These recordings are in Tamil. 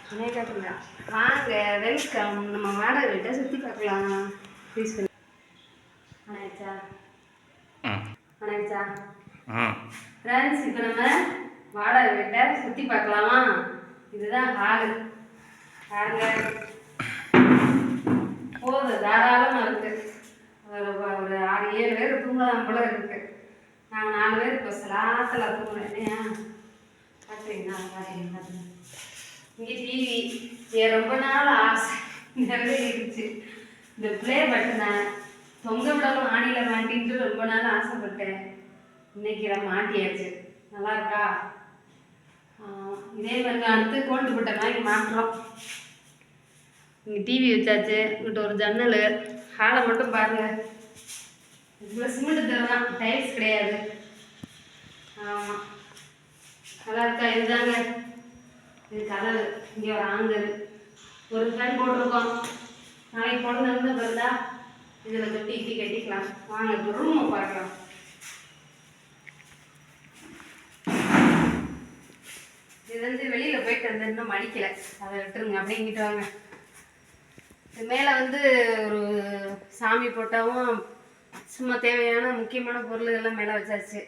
கேட்குங்க வாங்க வெல்கம். நம்ம வாடகை வீட்டை சுற்றி பார்க்கலாம். ப்ளீஸ் பண்ணி ஆனாச்சா ஆனாச்சா ஃப்ரெண்ட்ஸ், இப்போ நம்ம வாடகை வீட்டை சுற்றி பார்க்கலாமா? இதுதான் ஹாலு. பாருங்க, போதும் தாராளமாக இருக்குது. ஒரு 6-7 பேர் தூங்கலாம் போல இருக்குது. நாங்கள் 4 பேர் இப்போ சலாத்தில் தூங்குறோம். இல்லையா? பார்க்குறீங்களா? பார்க்குறீங்க. இங்கே டிவி என் ரொம்ப நாள் ஆசை நிறைவேறிடுச்சு. இந்த ப்ளே பட்டனை தொங்க விடவும் ஆணியில் மாட்டின்ட்டு ரொம்ப நாள் ஆசைப்பட்டேன். இன்னைக்கு நான் மாட்டியாச்சு. நல்லா இருக்கா? இதே மாதிரி அடுத்து கோல்டு பட்டன் வாங்கி மாட்டுறோம். இங்கே டிவி வச்சாச்சு. இங்கிட்ட ஒரு ஜன்னல். ஹாலை மட்டும் பாருங்கள். இவ்வளோ சிமெண்ட் தரலாம், டைல்ஸ் கிடையாது. ஆமாம், நல்லா இருக்கா? இதுதாங்க இது கதவு. இங்கே ஒரு ஆங்கல், ஒரு ஃபேன் போட்டிருக்கோம். நாளைக்கு குழந்தை வந்து வருதா, இதில் கட்டி கட்டிக்கலாம். வாங்க இப்போ ரூமை பார்க்கலாம். இது வந்து வெளியில் போயிட்டு வந்து இன்னும் மடிக்கலை, அதை விட்டுருங்க. அப்படியே இங்கிட்டு வாங்க. இது மேலே வந்து ஒரு சாமி போட்டாவும் சும்மா தேவையான முக்கியமான பொருள் எல்லாம் மேலே வச்சாச்சு.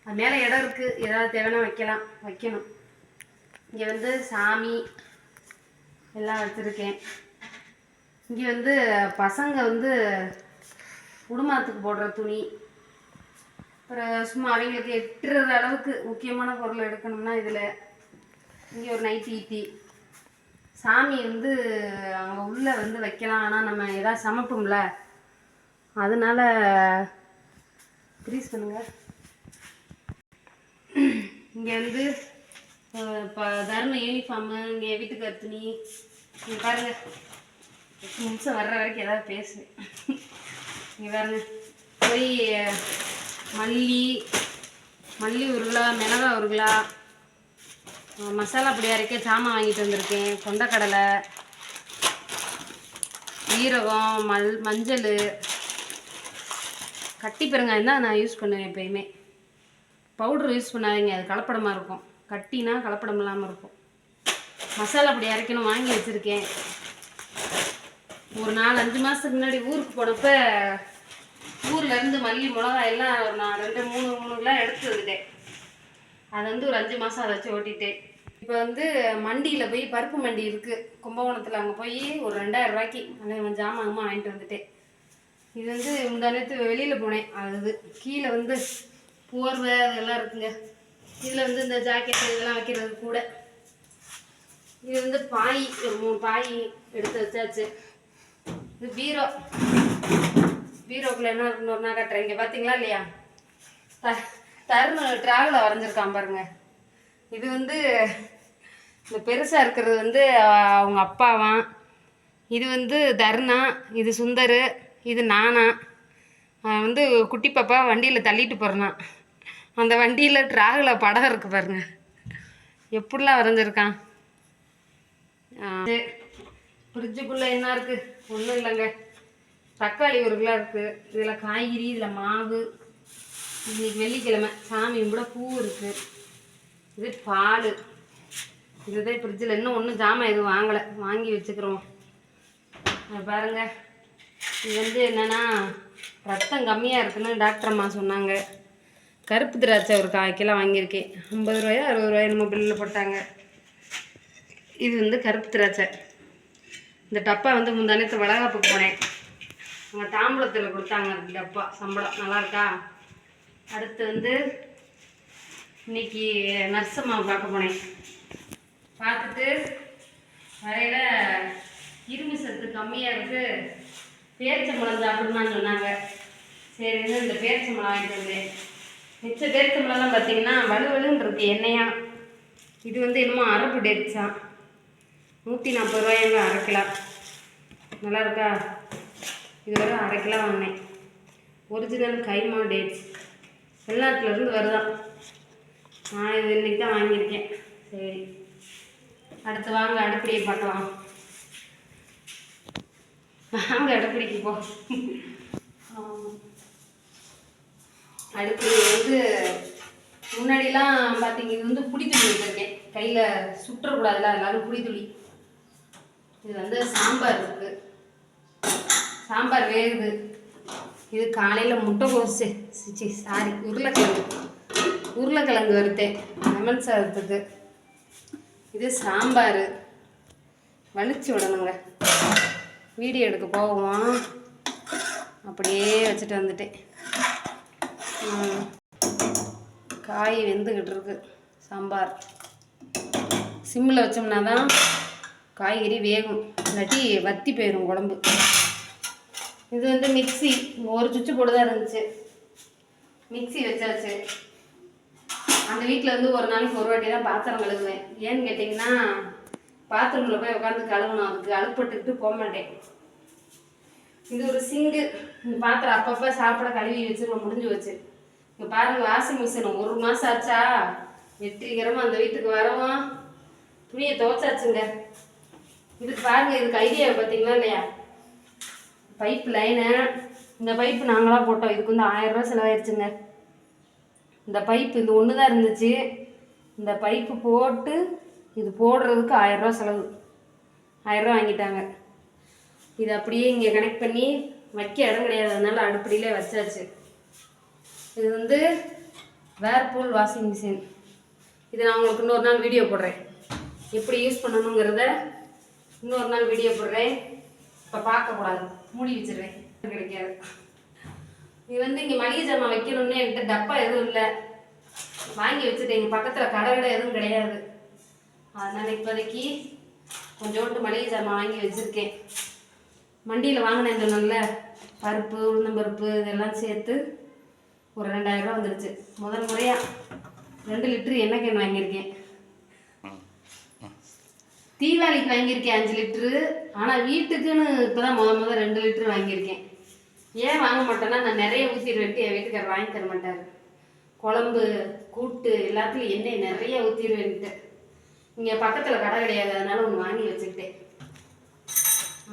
அது மேலே இடம் இருக்குது, ஏதாவது தேவைன்னா வைக்கணும். இங்கே வந்து சாமி எல்லாம் வச்சுருக்கேன். இங்கே வந்து பசங்க வந்து குடும்பத்துக்கு போடுற துணி, அப்புறம் சும்மா அவங்களுக்கு எட்டுற அளவுக்கு முக்கியமான பொருள் எடுக்கணும்னா இதில். இங்கே ஒரு நைட்டி. சாமி வந்து அங்கே உள்ளே வந்து வைக்கலாம், ஆனால் நம்ம எதாவது சமைப்போம்ல, அதனால் ப்ளீஸ் பண்ணுங்க. இங்கே வந்து இப்போ தர்ம யூனிஃபார்மு, இங்கே வீட்டுக்கு துணி. இங்கே பாருங்கள், 10 நிமிஷம் வர்ற வரைக்கும் ஏதாவது பேசு. இங்கே பாருங்கள், போய் மல்லி 1 கிலோ, மிளகாய் 1 கிலோ, மசாலா பொடி அரைக்க சாமான் வாங்கிட்டு வந்திருக்கேன். கொண்டக்கடலை, ஜீரகம், மஞ்சள், கட்டி பெருங்காயம் தான் நான் யூஸ் பண்ணுவேன் எப்பயுமே. பவுட்ரு யூஸ் பண்ணாதீங்க, அது கலப்படமாக இருக்கும். கட்டினா கலப்படம் இல்லாமல் இருக்கும். மசாலா பொடி அரைக்கணும், வாங்கி வச்சுருக்கேன். ஒரு 4-5 மாதத்துக்கு முன்னாடி ஊருக்கு போனப்போ ஊர்லேருந்து மல்லி மிளகாய் எல்லாம் நான் 2-3 கிலோ எடுத்து வந்துட்டேன். அதை வந்து ஒரு 5 மாதம் அதை வச்சு ஓட்டிட்டேன். இப்போ வந்து மண்டியில் போய், பருப்பு மண்டி இருக்குது கும்பகோணத்தில், அங்கே போய் ஒரு 2000 ரூபாய்க்கு அந்த ஜாமானமாக வாங்கிட்டு வந்துட்டேன். இது வந்து முந்தானத்து வெளியில் போனேன். அது கீழே வந்து போர்வை அதெல்லாம் இருக்குங்க. இதில் வந்து இந்த ஜாக்கெட்டு இதெல்லாம் வைக்கிறது கூட. இது வந்து பாய், ஒரு 3 பாய் எடுத்து வச்சாச்சு. இது பீரோக்குள்ளே என்ன இருக்குன்னு நான் கட்டுறேன். இங்கே பார்த்தீங்களா இல்லையா? தருண் ட்ராவலை வரைஞ்சிருக்கான் பாருங்க. இது வந்து இந்த பெருசாக இருக்கிறது வந்து அவங்க அப்பாவான். இது வந்து தருணா, இது சுந்தர், இது நானா. வந்து குட்டி பாப்பா வண்டியில் தள்ளிட்டு போகிறேன்னா, அந்த வண்டியில் ட்ராகில் படம் இருக்குது பாருங்க. எப்படிலாம் வரைஞ்சிருக்கான். ஃப்ரிட்ஜுக்குள்ளே என்ன இருக்குது? ஒன்றும் இல்லைங்க. தக்காளி 1 கிலோ இருக்குது. இதில் காய்கறி, இதில் மாவு. இன்றைக்கி வெள்ளிக்கிழமை, சாமி கூட பூ இருக்குது. இது பால். இதுதான் ஃப்ரிட்ஜில். இன்னும் ஒன்றும் ஜாமான் எதுவும் வாங்கலை, வாங்கி வச்சுக்கிறோம். பாருங்கள், இது வந்து என்னென்னா ரத்தம் கம்மியாக இருக்குன்னு டாக்டர் அம்மா சொன்னாங்க. கருப்பு திராட்சை ஒரு 1/4 கிலோ வாங்கியிருக்கேன். 50 ரூபாயோ 60 ரூபாயோ நம்ம பில்லில் போட்டாங்க. இது வந்து கருப்பு திராட்சை. இந்த டப்பா வந்து முந்தானத்து வளகாப்புக்கு போனேன், அங்கே தாம்பூலத்தில் கொடுத்தாங்க டப்பா. சம்பளம் நல்லா இருக்கா? அடுத்து வந்து இன்னைக்கு நர்சம்மா பார்க்க போனேன். பார்த்துட்டு வரையில் இரும்பு சத்து கம்மியாக இருக்குது, பேரிச்சம்பழம் சாப்பிடணும்னு சொன்னாங்க. சரின்னு இந்த பேரிச்சம்பழம் வாங்கிட்டு வந்தேன். மிச்ச பேரிச்சம்பழம்லாம் பார்த்தீங்கன்னா வலுவலுன்னு இருக்குது, எண்ணெயாக. இது வந்து என்னமோ அரப்பு டேட்ஸான், 140 ரூபாய்ங்க 1/2 கிலோ. நல்லா இருக்கா? இது வரை 1/2 கிலோ வாங்கினேன். ஒரிஜினல் கைமா டேட்ஸ், வெளிநாட்டிலேருந்து வருதான். நான் இது இன்றைக்கி தான் வாங்கியிருக்கேன். சரி, அடுத்து வாங்க அடுப்படியை பார்க்கலாம். வாங்க அடுப்படிக்கு போ. அடுப்படி வந்து முன்னாடிலாம் பார்த்தீங்க, இது வந்து புடி தண்ணி வச்சுருக்கேன். கையில் சுற்றக்கூடாதுல, எல்லாரும் புளி துளி. இது வந்து சாம்பார் இருக்குது, சாம்பார் வேகுது. இது காலையில் முட்டைகோசு உருளைக்கிழங்கு வறுத்தேன் லெமன் சாதத்துக்கு. இது சாம்பார் வலிச்சு விடணுங்க. வீடியோ எடுக்க போவோம், அப்படியே வச்சுட்டு வந்துட்டேன். காய் வெந்துக்கிட்டு இருக்கு. சாம்பார் சிம்மில் வச்சோம்னா தான் காய்கறி வேகும், இல்லாட்டி வத்தி போயிடும் குழம்பு. இது வந்து மிக்சி, ஒரு சுவிட்சு போட்டு தான் இருந்துச்சு, மிக்சி வச்சாச்சு. அந்த வீட்டில் வந்து ஒரு நாளைக்கு ஒரு வாட்டி தான் பாத்திரம் கழுவுவேன். ஏன்னு கேட்டிங்கன்னா பாத்ரூமில் போய் உட்காந்து கழுவணும், அதுக்கு அழுப்பட்டுக்கிட்டு போக மாட்டேன். இது ஒரு சிங்கு, இந்த பாத்திரம் அப்பப்போ சாப்பிட கழுவி வச்சுருவோம், முடிஞ்சு வச்சு. இப்போ பாருங்கள், வாஷிங் மிஷின் 1 மாதம் ஆச்சா, வெற்றிகரமாக அந்த வீட்டுக்கு வரவும் துணியை துவைச்சாச்சுங்க. இதுக்கு பாருங்கள், இதுக்கு ஐடியா பார்த்தீங்களா இல்லையா? பைப் லைனு, இந்த பைப்பு நாங்களாக போட்டோம். இதுக்கு வந்து 1000 ரூபா செலவாயிடுச்சுங்க. இந்த பைப்பு இந்த ஒன்று தான் இருந்துச்சு. இந்த பைப்பு போட்டு இது போடுறதுக்கு 1000 ரூபா செலவு. 1000 ரூபா வாங்கிட்டாங்க. இது அப்படியே இங்கே கனெக்ட் பண்ணி வைக்க இடம் கிடையாது, அதனால அடுப்படியிலே வச்சாச்சு. இது வந்து வேர்பூல் வாஷிங் மிஷின். இது நான் உங்களுக்கு இன்னொரு நாள் வீடியோ போடுறேன், எப்படி யூஸ் பண்ணணுங்கிறத இன்னொரு நாள் வீடியோ போடுறேன். இப்போ பார்க்கக்கூடாது, மூடி வச்சிடுறேன், கிடைக்காது. இது வந்து இங்கே மளிகை ஜாமான் வைக்கணும்னு என்கிட்ட டப்பா எதுவும் இல்லை, வாங்கி வச்சுட்டேன். எங்கள் பக்கத்தில் கடை எதுவும் கிடையாது, அதனால் இப்போதைக்கு கொஞ்சோண்டு மளிகை ஜாமான் வாங்கி வச்சுருக்கேன். மண்டியில் வாங்கினேன் நல்ல பருப்பு, உளுந்தம்பருப்பு இதெல்லாம் சேர்த்து ஒரு 2000 ரூபா வந்துடுச்சு. முதல் முறையாக 2 லிட்டரு எண்ணெய் கேன் வாங்கியிருக்கேன். தீபாவளிக்கு வாங்கியிருக்கேன் 5 லிட்டரு. ஆனால் வீட்டுக்குன்னு இப்போ தான் முதல் 2 லிட்டரு வாங்கியிருக்கேன். ஏன் வாங்க மாட்டேன்னா, நான் நிறைய ஊற்றிடுவேன்ட்டு என் வீட்டுக்காரர் வாங்கி தர மாட்டார். குழம்பு கூட்டு எல்லாத்துலையும் எண்ணெய் நிறைய ஊற்றிடுவேன்ட்டு. இங்கே பக்கத்தில் கடை கிடையாது, அதனால ஒன்று வாங்கி வச்சுக்கிட்டேன்.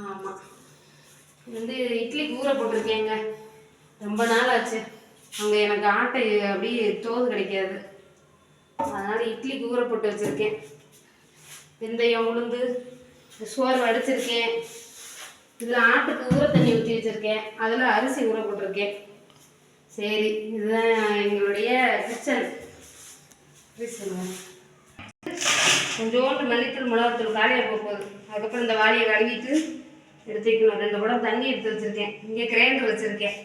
ஆமாம், வந்து இட்லிக்கு ஊற போட்டிருக்கேங்க, ரொம்ப நாள் ஆச்சு. அங்கே எனக்கு ஆட்டை அப்படியே தோது கிடைக்காது, அதனால் இட்லிக்கு ஊற போட்டு வச்சுருக்கேன். வெந்தயம், உளுந்து, சோறு வடிச்சிருக்கேன். இதில் ஆட்டுக்கு ஊற தண்ணி ஊற்றி வச்சுருக்கேன், அதில் அரிசி ஊற போட்டிருக்கேன். சரி, இதுதான் எங்களுடைய கிச்சன். கொஞ்சோண்டு மல்லித்தூள், மிளகாத்தூள் காலியாக போகுது. அதுக்கப்புறம் இந்த வாளியை கழுவிட்டு எடுத்து வைக்கணும். 2 குடம் தண்ணி எடுத்து வச்சுருக்கேன். இங்கே கிரைண்டர் வச்சுருக்கேன்.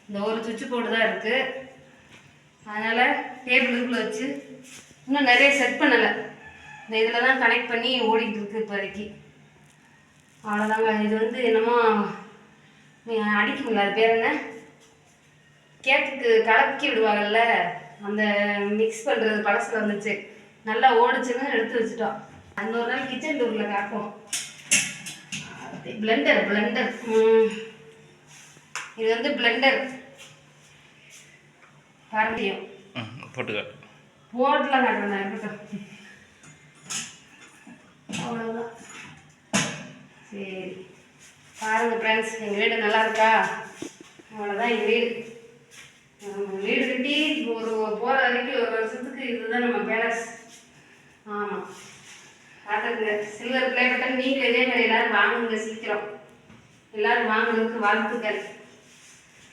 இந்த ஒரு சுவிட்சு போர்டு தான் இருக்குது, அதனால் டேபிளுக்குள்ளே வச்சு இன்னும் நிறைய செட் பண்ணலை. இந்த இதில் தான் கனெக்ட் பண்ணி ஓடிக்கிட்டு இருக்குது இப்போதைக்கு. அவ்வளோதாங்க. இது வந்து என்னமோ அடிக்குங்களா, அது பேர் என்ன, கேக்குக்கு கலக்கி விடுவாங்கல்ல, அந்த மிக்ஸ் பண்ணுறது பழசில் வந்துச்சு, நல்லா ஓடிச்சுன்னு எடுத்து வச்சுட்டோம். இன்னொரு நாள் கிச்சன் டூரில் காட்டும். பிளெண்டர் இது வந்து பிளெண்டர் பாரம்பரியம் போட்டெலாம் காட்டுறேன், இருக்கட்டும். அவ்வளோதான். சரி பாருங்கள் ஃப்ரெண்ட்ஸ், எங்கள் வீடு நல்லா இருக்கா? அவ்வளோதான் எங்கள் வீடு. வீடு கட்டி ஒரு போகிற வரைக்கும் 1 வருஷத்துக்கு இதுதான் நம்ம பேலஸ். ஆமாம், பார்த்துக்குங்க. சில்வர் பிளே பட்டன் நீங்கள் இதே மாதிரி எல்லோரும் வாங்குங்க, சீக்கிரம் எல்லோரும் வாங்குறதுக்கு வாழ்த்துக்கள்.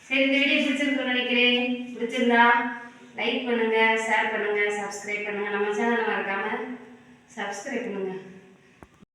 சரி, இந்த வீடியோ பிடிச்சிருக்குன்னு நினைக்கிறேன். பிடிச்சிருந்தா லைக் பண்ணுங்கள், ஷேர் பண்ணுங்கள், சப்ஸ்கிரைப் பண்ணுங்கள். நம்ம சேனலை மறக்காமல் சப்ஸ்கிரைப் பண்ணுங்கள்.